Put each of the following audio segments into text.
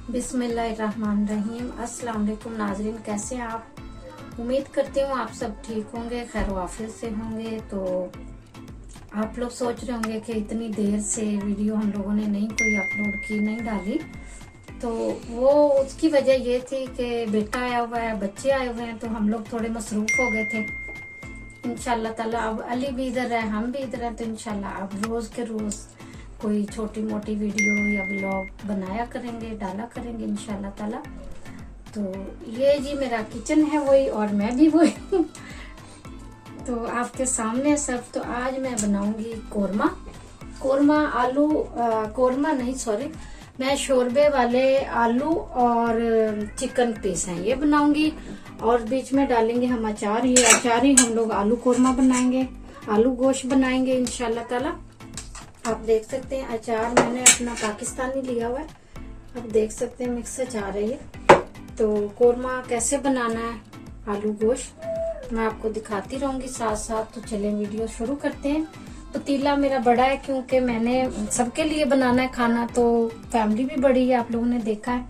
बिस्मिल्लाहिर्रहमानिर्रहीम। अस्सलाम वालेकुम नाजरीन, कैसे हैं आप? उम्मीद करती हूँ आप सब ठीक होंगे, खैर वाफियत से होंगे। तो आप लोग सोच रहे होंगे कि इतनी देर से वीडियो हम लोगों ने नहीं कोई अपलोड की, नहीं डाली। तो वो उसकी वजह ये थी कि बेटा आया हुआ है, बच्चे आए हुए हैं, तो हम लोग थोड़े मसरूफ हो गए थे। इंशाल्लाह ताला अब अली भी इधर है, हम भी इधर हैं, तो इंशाल्लाह अब रोज के रोज कोई छोटी मोटी वीडियो या व्लॉग बनाया करेंगे, डाला करेंगे इंशाल्लाह ताला। तो ये जी मेरा किचन है वही, और मैं भी वही तो आपके सामने सब। तो आज मैं बनाऊंगी कोरमा आलू, कोरमा नहीं सॉरी, मैं शोरबे वाले आलू और चिकन पीस हैं ये बनाऊंगी। और बीच में डालेंगे हम अचार, ये अचार ही हम लोग आलू कोरमा बनाएंगे, आलू गोश्त बनाएंगे इंशाल्लाह ताला। आप देख सकते हैं अचार मैंने अपना पाकिस्तानी लिया हुआ है, आप देख सकते हैं मिक्स अचार है ये। तो कोरमा कैसे बनाना है आलू गोश्त मैं आपको दिखाती रहूंगी साथ साथ। तो चलें वीडियो शुरू करते हैं। पतीला मेरा बड़ा है क्योंकि मैंने सबके लिए बनाना है खाना, तो फैमिली भी बड़ी है, आप लोगों ने देखा है।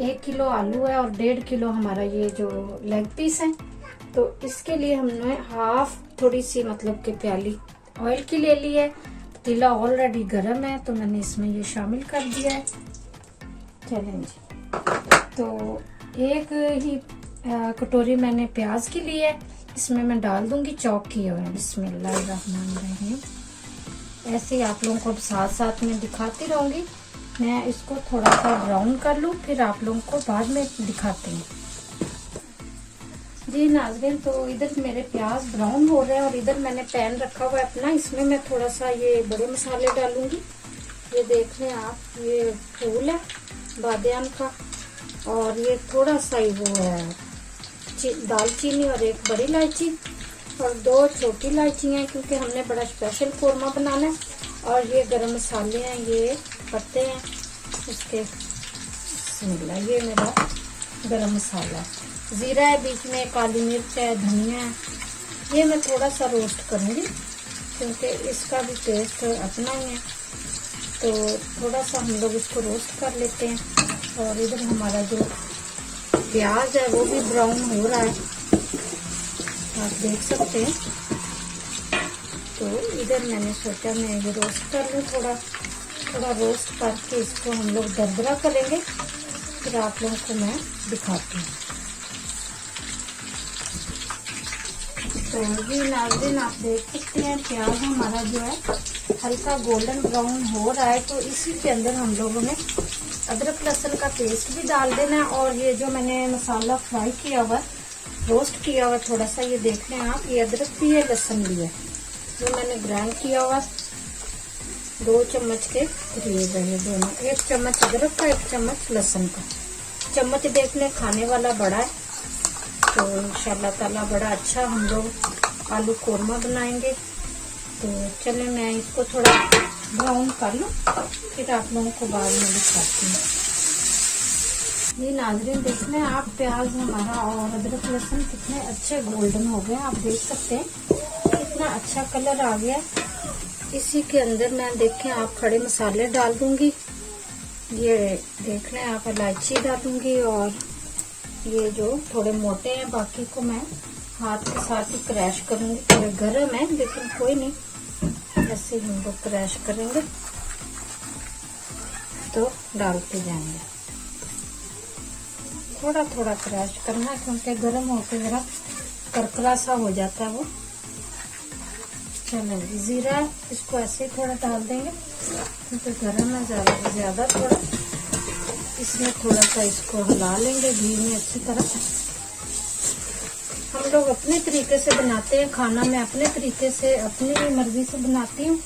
1 किलो आलू है और 1.5 किलो हमारा ये जो लेग पीस है। तो इसके लिए हमने हाफ थोड़ी सी मतलब कि प्याली ऑयल की ले ली है। पतीला ऑलरेडी गर्म है तो मैंने इसमें ये शामिल कर दिया है। चलें जी, तो एक ही कटोरी मैंने प्याज की ली है, इसमें मैं डाल दूंगी चॉप किए हुए। बिस्मिल्लाहिर्रहमानिर्रहीम। ऐसे ही आप लोगों को साथ साथ में दिखाती रहूंगी। मैं इसको थोड़ा सा ब्राउन कर लूं, फिर आप लोगों को बाद में दिखाते हैं जी नाज़रीन। तो इधर मेरे प्याज ब्राउन हो रहे हैं और इधर मैंने पैन रखा हुआ है अपना, इसमें मैं थोड़ा सा ये बड़े मसाले डालूंगी। ये देख लें आप, ये फूल है बादियान का, और ये थोड़ा सा ही वो है दालचीनी, और एक बड़ी इलायची और 2 छोटी इलायची हैं क्योंकि हमने बड़ा स्पेशल कोरमा बनाना है। और ये गरम मसाले हैं, ये पत्ते हैं उसके। बिस्मिल्लाह, ये मेरा गरम मसाला है। जीरा है बीच में, काली मिर्च है, धनिया है। ये मैं थोड़ा सा रोस्ट करूंगी क्योंकि इसका भी टेस्ट अपना ही है, तो थोड़ा सा हम लोग इसको रोस्ट कर लेते हैं। और इधर हमारा जो प्याज है वो भी ब्राउन हो रहा है, आप देख सकते हैं। तो इधर मैंने सोचा मैं ये रोस्ट कर लूँ, थोड़ा रोस्ट करके इसको हम लोग दरदरा करेंगे, फिर आप लोगों को मैं दिखाती हूँ। तो जी नाज़रीन, आप देख सकते हैं प्याज हमारा जो है हल्का गोल्डन ब्राउन हो रहा है। तो इसी के अंदर हम लोगों ने अदरक लहसुन का पेस्ट भी डाल देना है। और ये जो मैंने मसाला फ्राई किया हुआ, रोस्ट किया हुआ थोड़ा सा, ये देख लें आप, ये अदरक भी है, लहसुन भी है, जो मैंने ग्राइंड किया हुआ 2 चम्मच के करीब है ये दोनों। 1 चम्मच अदरक का, 1 चम्मच लहसुन का। चम्मच देख लें खाने वाला बड़ा है, तो इंशाल्लाह ताला बड़ा अच्छा हम लोग आलू कोरमा बनाएंगे। तो चलें मैं इसको थोड़ा ब्राउन कर लूँ, फिर आप लोगों को बाद में दिखाती हूँ। ये नाज़रीन देख लें आप, प्याज हमारा और अदरक लहसुन कितने अच्छे गोल्डन हो गए, आप देख सकते हैं कितना अच्छा कलर आ गया। इसी के अंदर मैं देखें आप खड़े मसाले डाल दूंगी। ये देख लें आप, इलायची डालूंगी, और ये जो थोड़े मोटे हैं बाकी को मैं हाथ के साथ ही क्रैश करूंगी। थोड़े गर्म है लेकिन कोई नहीं, ऐसे ही हम लोग क्रैश करेंगे तो डालते जाएंगे। थोड़ा थोड़ा क्रैश करना है क्योंकि गर्म होके जरा करकरा सा हो जाता है वो। चलेंगे, जीरा इसको ऐसे ही थोड़ा डाल देंगे क्योंकि गर्म है ज्यादा थोड़ा। इसमें थोड़ा सा इसको हिला लेंगे घी में अच्छी तरह। हम लोग अपने तरीके से बनाते हैं खाना, मैं अपने तरीके से अपनी मर्जी से बनाती हूँ,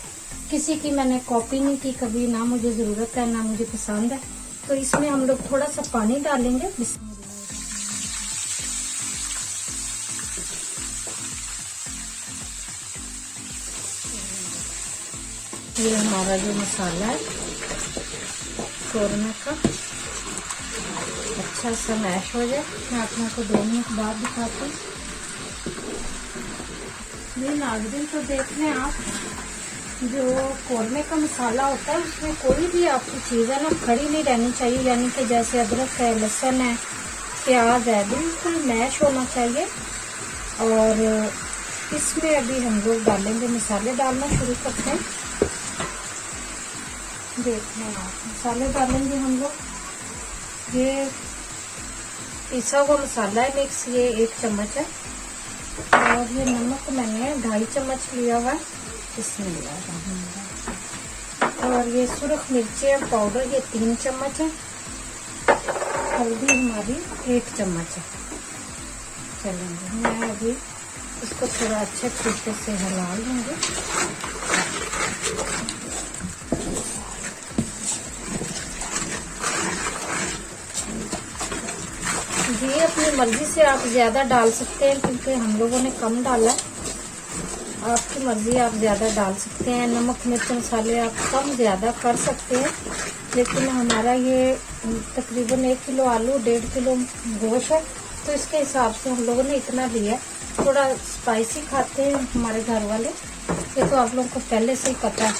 किसी की मैंने कॉपी नहीं की कभी, ना मुझे जरूरत है ना मुझे पसंद है। तो इसमें हम लोग थोड़ा सा पानी डालेंगे। ये हमारा जो मसाला है कोरमा का अच्छा सा मैश हो जाए, मैं आप लोगों को 2 मिनट बाद दिखाती हूँ। ये नाज़रीन तो देख लें आप, जो कौरमे का मसाला होता है उसमें कोई भी आपकी चीज़ है ना खड़ी नहीं रहनी चाहिए, यानी कि जैसे अदरक है, लहसुन है, प्याज है, बिल्कुल मैश होना चाहिए। और इसमें अभी हम लोग डालेंगे, मसाले डालना शुरू करते हैं। देखना आप, मसाले डालेंगे हम लोग। ये पिसा हुआ मसाला है मिक्स, ये 1 चम्मच है। और ये नमक मैंने 2.5 चम्मच लिया हुआ है, इसमें लिया हुआ। और ये सुरख मिर्ची पाउडर, ये 3 चम्मच है। हल्दी हमारी 1 चम्मच है। चलेंगे, मैं अभी इसको थोड़ा अच्छे तरीके से हिला लूंगी। ये अपनी मर्जी से आप ज्यादा डाल सकते हैं, क्योंकि हम लोगों ने कम डाला है। आपकी मर्जी, आप ज्यादा डाल सकते हैं। नमक मिर्च मसाले आप कम ज्यादा कर सकते हैं, लेकिन हमारा ये तकरीबन 1 किलो आलू, 1.5 किलो गोश्त है, तो इसके हिसाब से हम लोगों ने इतना लिया है। थोड़ा स्पाइसी खाते हैं हमारे घर वाले, ये तो आप लोगों को पहले से ही पता है।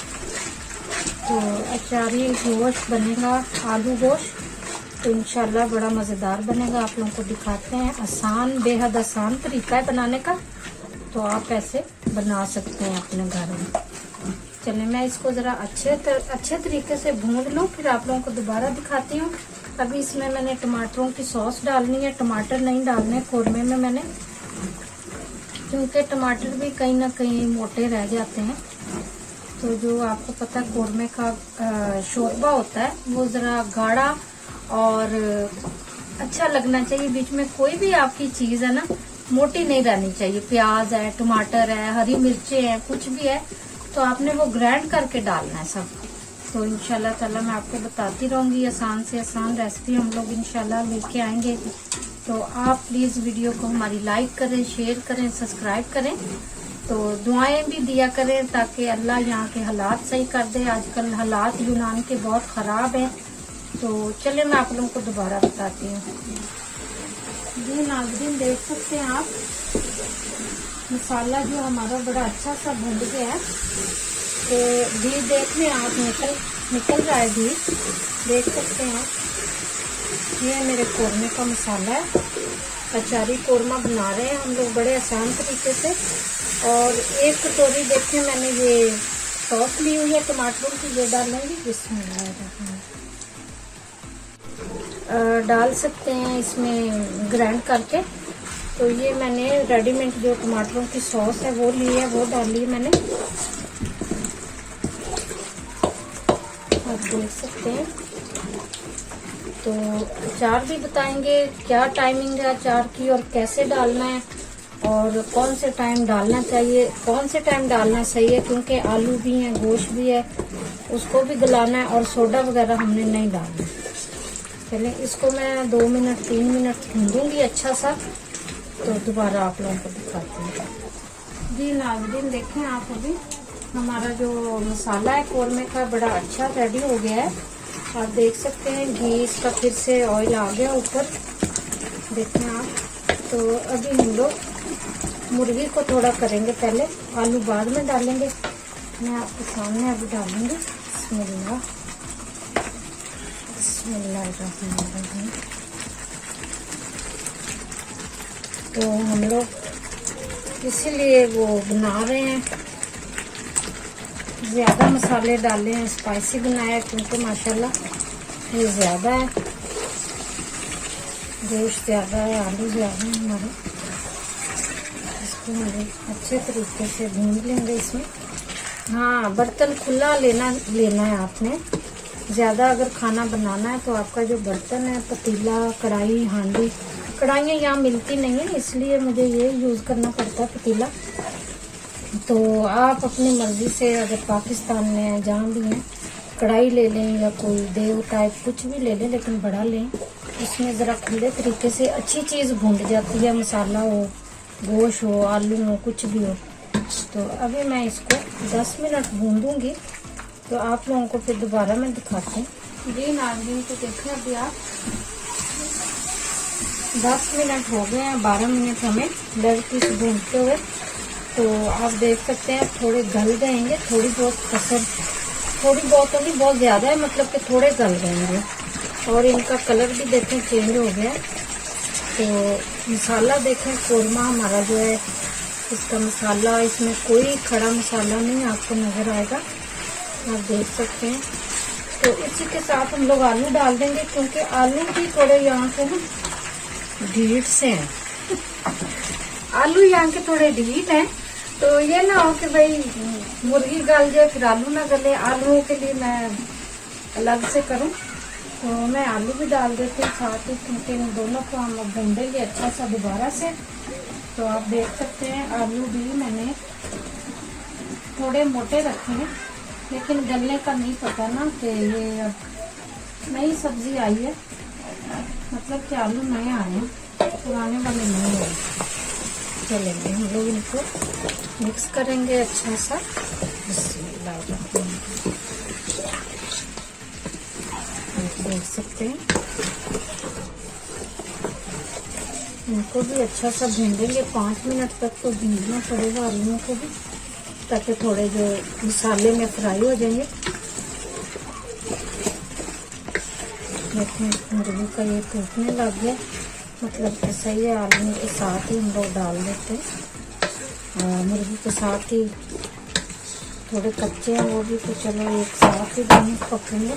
तो अचारी गोश्त बनेगा, आलू गोश्त, तो इंशाल्लाह बड़ा मज़ेदार बनेगा। आप लोगों को दिखाते हैं, आसान, बेहद आसान तरीका है बनाने का, तो आप ऐसे बना सकते हैं अपने घर में। चलिए, मैं इसको ज़रा अच्छे तरीके से भून लूँ, फिर आप लोगों को दोबारा दिखाती हूँ। अभी इसमें मैंने टमाटरों की सॉस डालनी है, टमाटर नहीं डालने कौरमे में मैंने, क्योंकि टमाटर भी कहीं ना कहीं मोटे रह जाते हैं। तो जो आपको पता है कौरमे का शोरबा होता है, वो ज़रा गाढ़ा और अच्छा लगना चाहिए। बीच में कोई भी आपकी चीज़ है ना मोटी नहीं रहनी चाहिए। प्याज है, टमाटर है, हरी मिर्चें हैं, कुछ भी है, तो आपने वो ग्राइंड करके डालना है सब। तो इंशाल्लाह ताला मैं आपको बताती रहूंगी, आसान से आसान रेसिपी हम लोग इंशाल्लाह लेके आएंगे। तो आप प्लीज़ वीडियो को हमारी लाइक करें, शेयर करें, सब्सक्राइब करें। तो दुआएं भी दिया करें ताकि अल्लाह यहाँ के हालात सही कर दे। आजकल हालात यूनान के बहुत ख़राब हैं। तो चलिए, मैं आप लोगों को दोबारा बताती हूँ। जी नाज़रीन, देख सकते हैं आप, मसाला जो हमारा बड़ा अच्छा सा भुन गया है। तो घी देख लें आप, निकल रहा है घी, देख सकते हैं आप। ये मेरे कौरमे का मसाला है। अचारी कौरमा बना रहे हैं हम लोग बड़े आसान तरीके से। और 1 कटोरी देखिए मैंने ये सॉस ली हुई है टमाटरों की, ये डालेंगे। बिस्मिल्लाह डाल सकते हैं इसमें ग्राइंड करके। तो ये मैंने रेडीमेड जो टमाटरों की सॉस है वो ली है, वो डाली है मैंने। आप देख सकते हैं। तो अचार भी बताएंगे, क्या टाइमिंग है अचार की और कैसे डालना है, और कौन से टाइम डालना चाहिए, कौन से टाइम डालना सही है, क्योंकि आलू भी हैं, गोश्त भी है, उसको भी गलाना है, और सोडा वगैरह हमने नहीं डालना। चलिए, इसको मैं 2 मिनट 3 मिनट भूनूंगी अच्छा सा, तो दोबारा आप लोगों को दिखाती हूँ। जी नाज़रीन, देखें आप, अभी हमारा जो मसाला है कौरमे का बड़ा अच्छा रेडी हो गया है। आप देख सकते हैं घी इसका फिर से ऑयल आ गया ऊपर, देखें आप। तो अभी हम लोग मुर्गी को थोड़ा करेंगे पहले, आलू बाद में डालेंगे। मैं आपके सामने अभी डालूंगी। बिस्मिल्लाह बिस्मिल्लाहिर्रहमानिर्रहीम। तो हम लोग इसीलिए वो बना रहे हैं, ज़्यादा मसाले डाले हैं, स्पाइसी बनाया, क्योंकि माशाल्लाह ये ज़्यादा है, गोश्त ज़्यादा है, आलू ज़्यादा है हमारे। इसको हम अच्छे तरीके से भून लेंगे इसमें। हाँ, बर्तन खुला लेना है आपने। ज़्यादा अगर खाना बनाना है तो आपका जो बर्तन है, पतीला, कढ़ाई, हांडी, कढ़ाइयाँ यहाँ मिलती नहीं है, इसलिए मुझे ये यूज़ करना पड़ता है पतीला। तो आप अपनी मर्ज़ी से, अगर पाकिस्तान में है, जहाँ भी हैं, कढ़ाई ले लें या कोई देव टाइप कुछ भी ले लें, लेकिन बड़ा लें। इसमें ज़रा खुले तरीके से अच्छी चीज़ भून जाती है, मसाला हो, गोश्त हो, आलू हो, कुछ भी हो। तो अभी मैं इसको 10 मिनट भून दूँगी, तो आप लोगों को फिर दोबारा मैं दिखाती हूँ। जी नाज़रीन, तो देखें अभी आप 10 मिनट हो गए हैं, 12 मिनट हमें 10 पीस भूनते हुए। तो आप देख सकते हैं थोड़े गल गएंगे, थोड़ी बहुत कसर, थोड़ी बहुत तो नहीं, बहुत ज़्यादा है, मतलब कि थोड़े गल गएंगे। और इनका कलर भी देखें चेंज हो गया। तो मसाला देखें, कोरमा हमारा जो है, इसका मसाला, इसमें कोई खड़ा मसाला नहीं आपको नज़र आएगा, आप देख सकते हैं। तो इसी के साथ हम लोग आलू डाल देंगे, क्योंकि आलू भी थोड़े यहाँ से ना ढीठ से हैं आलू यहाँ के थोड़े ढीठ हैं। तो ये ना हो कि भाई मुर्गी गल जाए फिर आलू ना गले, आलूओं के लिए मैं अलग से करूं। तो मैं आलू भी डाल देती हूँ साथ ही, क्योंकि इन दोनों को हम भूनेंगे अच्छा सा दोबारा से। तो आप देख सकते हैं आलू भी मैंने थोड़े मोटे रखे हैं, लेकिन गलने का नहीं पता ना, कि ये अब नई सब्जी आई है, मतलब कि आलू नए आए हैं, पुराने वाले नहीं आए। चलेंगे हम लोग इनको मिक्स करेंगे अच्छा सा। देख सकते हैं इनको भी अच्छा सा भूनेंगे 5 मिनट तक, तो भूनना पड़ेगा आलूओं को भी, ताकि थोड़े जो मसाले में फ्राई हो जाएंगे। देखिए मुर्गी का ये टूटने लग गया, मतलब कि सही है। आलू के साथ ही हम लोग डाल देते हैं, मुर्गी के साथ ही, थोड़े कच्चे हैं वो भी, तो चलो एक साथ ही दोनों पकेंगे।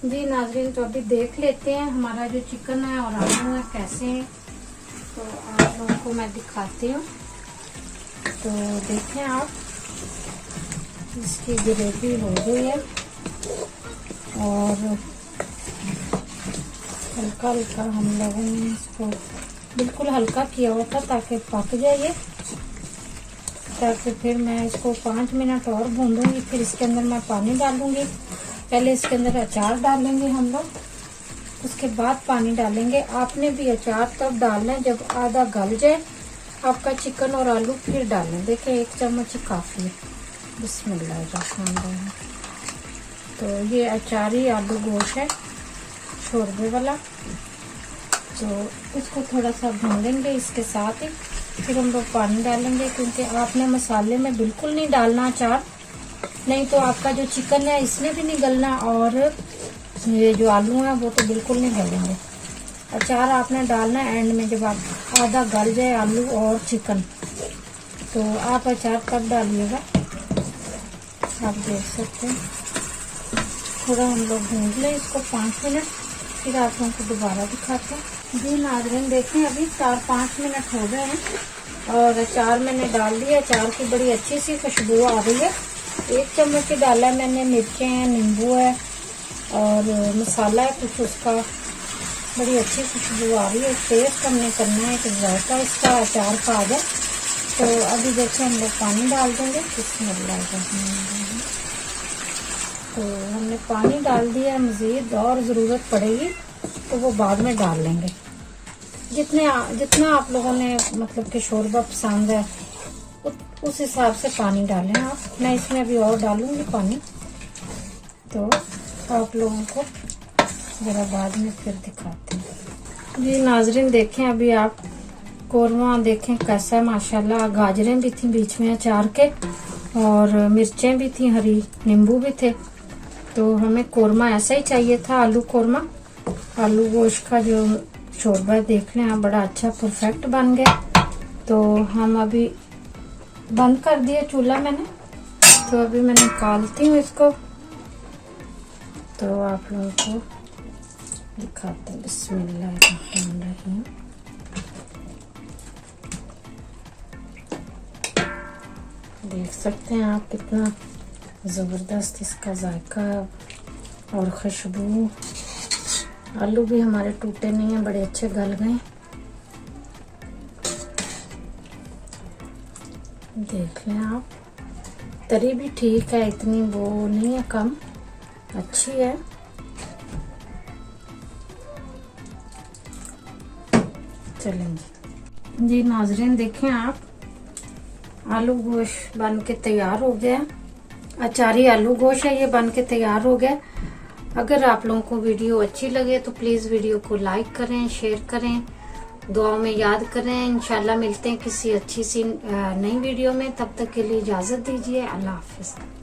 जी नाज़रीन, तो अभी देख लेते हैं हमारा जो चिकन है और आलू है कैसे हैं। तो आप लोगों को मैं दिखाती हूँ। तो देखें आप, इसकी ग्रेवी हो गई है और हल्का हल्का हम लोगों ने इसको बिल्कुल हल्का किया हुआ था ताकि पक जाए, ताकि फिर मैं इसको 5 मिनट और भूनूंगी। फिर इसके अंदर मैं पानी डालूंगी। पहले इसके अंदर अचार डालेंगे हम लोग, उसके बाद पानी डालेंगे। आपने भी अचार तब डालना है जब आधा गल जाए आपका चिकन और आलू, फिर डालें। देखिए 1 चम्मच ही काफ़ी है। बिस्मिल्लाहिर्रहमानिर्रहीम। तो ये अचारी आलू गोश्त है शोरबे वाला, तो इसको थोड़ा सा भून लेंगे इसके साथ ही। फिर हम लोग पानी डालेंगे, क्योंकि आपने मसाले में बिल्कुल नहीं डालना अचार, नहीं तो आपका जो चिकन है इसमें भी नहीं गलना, और ये जो आलू है वो तो बिल्कुल नहीं गलेंगे। अचार आपने डालना है एंड में, जब आप आधा गल जाए आलू और चिकन, तो आप अचार तब डालिएगा। आप देख सकते हैं थोड़ा हम लोग भून लें इसको 5 मिनट, फिर आप लोगों को दोबारा दिखाते हैं। जी नाज़रीन, देखें अभी 4-5 मिनट हो गए हैं और अचार मैंने डाल दिया। अचार की बड़ी अच्छी सी खुशबू आ रही है। 1 चम्मच ही डाला है मैंने, मिर्चें हैं, नींबू है और मसाला है कुछ, उसका बड़ी अच्छी खुशबू आ रही है। टेस्ट हमने करना है कि जायका इसका अचार का आ जाए। तो अभी देखिए हम लोग पानी डाल देंगे। तो हमने पानी डाल दिया, मज़ीद और ज़रूरत पड़ेगी तो वो बाद में डाल लेंगे। जितना आप लोगों ने मतलब कि शोरबा पसंद है उस हिसाब से पानी डालें आप। मैं इसमें अभी और डालूंगी पानी, तो आप लोगों को ज़रा बाद में फिर दिखाते हैं। जी नाज़रीन, देखें अभी आप कोरमा देखें कैसा है माशाल्लाह। गाजरें भी थी बीच में अचार के, और मिर्चें भी थी, हरी नींबू भी थे। तो हमें कोरमा ऐसा ही चाहिए था, आलू कोरमा। आलू गोश्त का जो शोरबा देख लें आप, बड़ा अच्छा परफेक्ट बन गया। तो हम अभी बंद कर दिया चूल्हा मैंने, तो अभी मैं निकालती हूँ इसको, तो आप लोगों को दिखाते हैं। बिस्मिल्लाहिर्रहमानिर्रहीम। देख सकते हैं आप कितना ज़बरदस्त इसका जायका और खुशबू। आलू भी हमारे टूटे नहीं हैं, बड़े अच्छे गल गए। देख लें आप, तरी भी ठीक है, इतनी वो नहीं है, कम अच्छी है। चलेंगे जी नाज़रीन, देखें आप आलू गोश्त बन के तैयार हो गया। अचारी आलू गोश्त है ये, बन के तैयार हो गया। अगर आप लोगों को वीडियो अच्छी लगे तो प्लीज़ वीडियो को लाइक करें, शेयर करें दुआओं में याद करें। इंशाल्लाह मिलते हैं किसी अच्छी सी नई वीडियो में। तब तक के लिए इजाजत दीजिए। अल्लाह हाफिज।